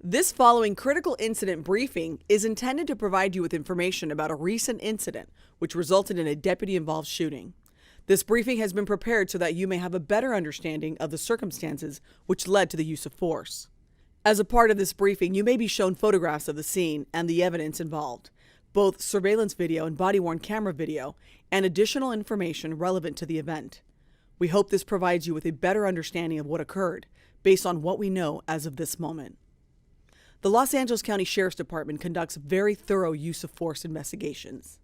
This following critical incident briefing is intended to provide you with information about a recent incident which resulted in a deputy-involved shooting. This briefing has been prepared so that you may have a better understanding of the circumstances which led to the use of force. As a part of this briefing, you may be shown photographs of the scene and the evidence involved, both surveillance video and body-worn camera video, and additional information relevant to the event. We hope this provides you with a better understanding of what occurred, based on what we know as of this moment. The Los Angeles County Sheriff's Department conducts very thorough use of force investigations.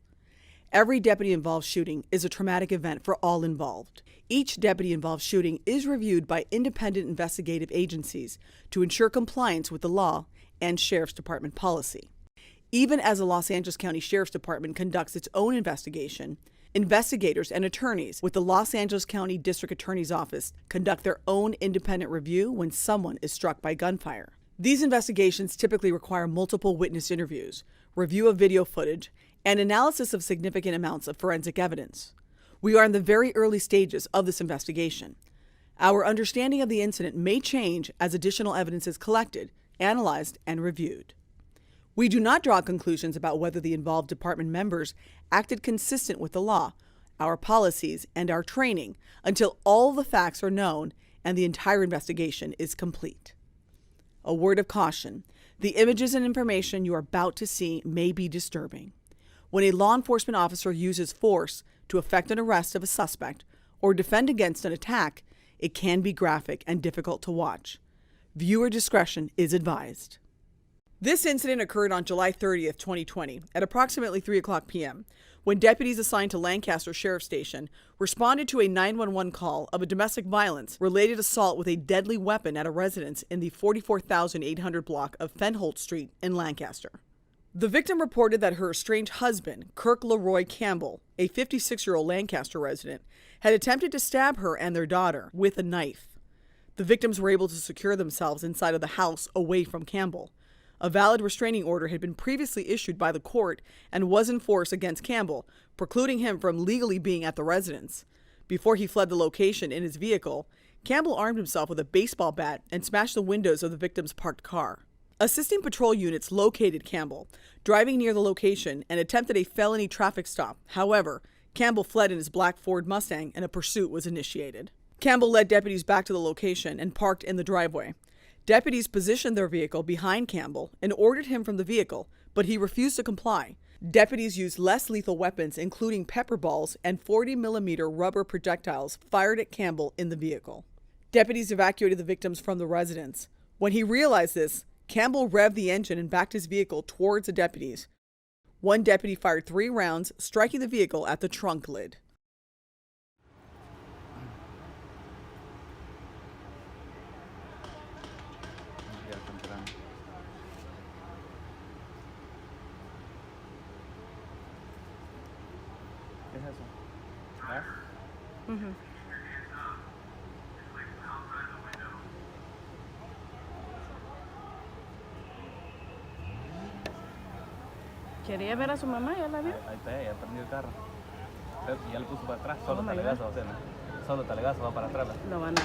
Every deputy-involved shooting is a traumatic event for all involved. Each deputy-involved shooting is reviewed by independent investigative agencies to ensure compliance with the law and Sheriff's Department policy. Even as the Los Angeles County Sheriff's Department conducts its own investigation, investigators and attorneys with the Los Angeles County District Attorney's Office conduct their own independent review when someone is struck by gunfire. These investigations typically require multiple witness interviews, review of video footage, and analysis of significant amounts of forensic evidence. We are in the very early stages of this investigation. Our understanding of the incident may change as additional evidence is collected, analyzed, and reviewed. We do not draw conclusions about whether the involved department members acted consistent with the law, our policies, and our training until all the facts are known and the entire investigation is complete. A word of caution: the images and information you are about to see may be disturbing. When a law enforcement officer uses force to effect an arrest of a suspect or defend against an attack, it can be graphic and difficult to watch. Viewer discretion is advised. This incident occurred on July 30th, 2020, at approximately 3:00 p.m., when deputies assigned to Lancaster Sheriff Station responded to a 911 call of a domestic violence-related assault with a deadly weapon at a residence in the 44,800 block of Fenholt Street in Lancaster. The victim reported that her estranged husband, Kirk Leroy Campbell, a 56-year-old Lancaster resident, had attempted to stab her and their daughter with a knife. The victims were able to secure themselves inside of the house away from Campbell. A valid restraining order had been previously issued by the court and was in force against Campbell, precluding him from legally being at the residence. Before he fled the location in his vehicle, Campbell armed himself with a baseball bat and smashed the windows of the victim's parked car. Assisting patrol units located Campbell, driving near the location, and attempted a felony traffic stop. However, Campbell fled in his black Ford Mustang and a pursuit was initiated. Campbell led deputies back to the location and parked in the driveway. Deputies positioned their vehicle behind Campbell and ordered him from the vehicle, but he refused to comply. Deputies used less lethal weapons, including pepper balls and 40mm rubber projectiles fired at Campbell in the vehicle. Deputies evacuated the victims from the residence. When he realized this, Campbell revved the engine and backed his vehicle towards the deputies. One deputy fired 3 rounds, striking the vehicle at the trunk lid. ¿Qué es eso? ¿Gas? Quería ver a su mamá, ya la vio. Ahí está, ya prendió el carro. Y ya lo puso para atrás, solo Oh my talegazo va a hacer, ¿no? Solo talegazo va para atrás. Lo van a...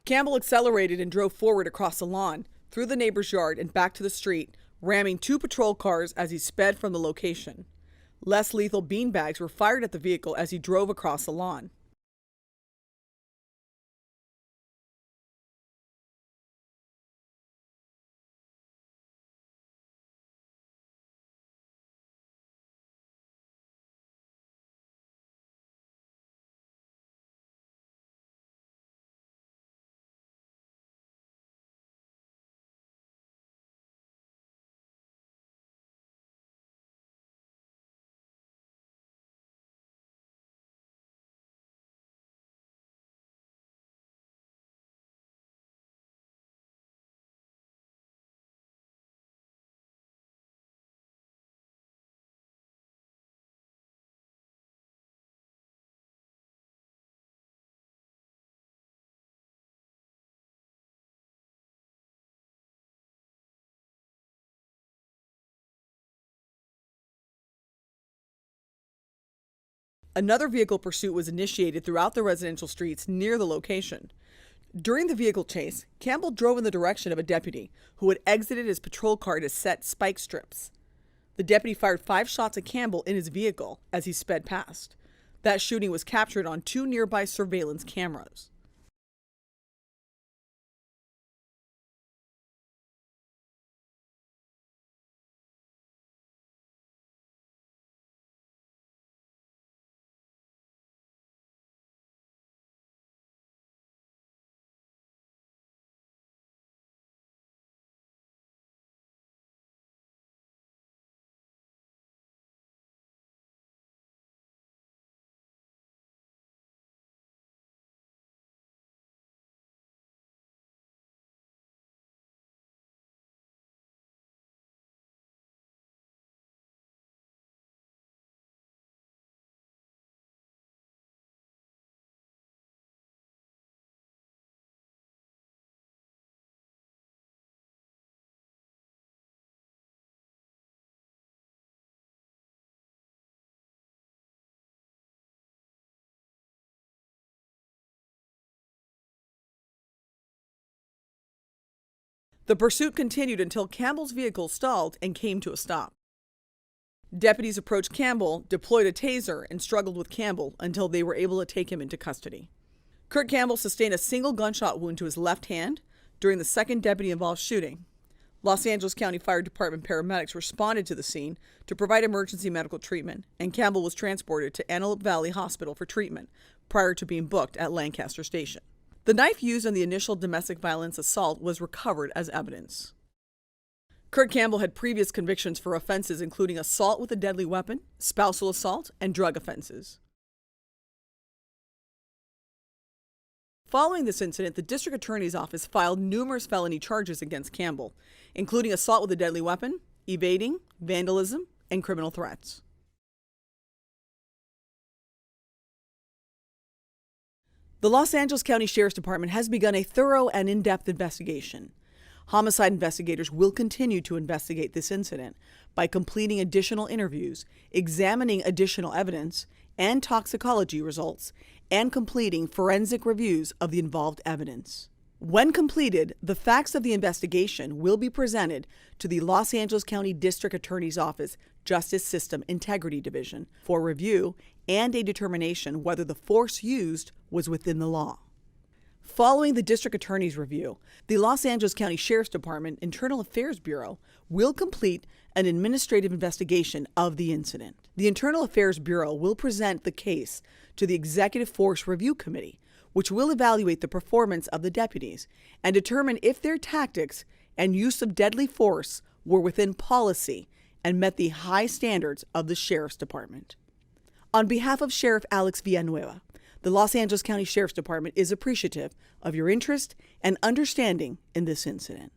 Campbell accelerated and drove forward across the lawn, through the neighbor's yard and back to the street, ramming 2 patrol cars as he sped from the location. Less lethal beanbags were fired at the vehicle as he drove across the lawn. Another vehicle pursuit was initiated throughout the residential streets near the location. During the vehicle chase, Campbell drove in the direction of a deputy who had exited his patrol car to set spike strips. The deputy fired 5 shots at Campbell in his vehicle as he sped past. That shooting was captured on 2 nearby surveillance cameras. The pursuit continued until Campbell's vehicle stalled and came to a stop. Deputies approached Campbell, deployed a taser, and struggled with Campbell until they were able to take him into custody. Kurt Campbell sustained a single gunshot wound to his left hand during the second deputy-involved shooting. Los Angeles County Fire Department paramedics responded to the scene to provide emergency medical treatment, and Campbell was transported to Antelope Valley Hospital for treatment prior to being booked at Lancaster Station. The knife used in the initial domestic violence assault was recovered as evidence. Kurt Campbell had previous convictions for offenses including assault with a deadly weapon, spousal assault, and drug offenses. Following this incident, the district attorney's office filed numerous felony charges against Campbell, including assault with a deadly weapon, evading, vandalism, and criminal threats. The Los Angeles County Sheriff's Department has begun a thorough and in-depth investigation. Homicide investigators will continue to investigate this incident by completing additional interviews, examining additional evidence and toxicology results, and completing forensic reviews of the involved evidence. When completed, the facts of the investigation will be presented to the Los Angeles County District Attorney's Office Justice System Integrity Division for review and a determination whether the force used was within the law. Following the District Attorney's review, the Los Angeles County Sheriff's Department Internal Affairs Bureau will complete an administrative investigation of the incident. The Internal Affairs Bureau will present the case to the Executive Force Review Committee, which will evaluate the performance of the deputies and determine if their tactics and use of deadly force were within policy and met the high standards of the Sheriff's Department. On behalf of Sheriff Alex Villanueva, the Los Angeles County Sheriff's Department is appreciative of your interest and understanding in this incident.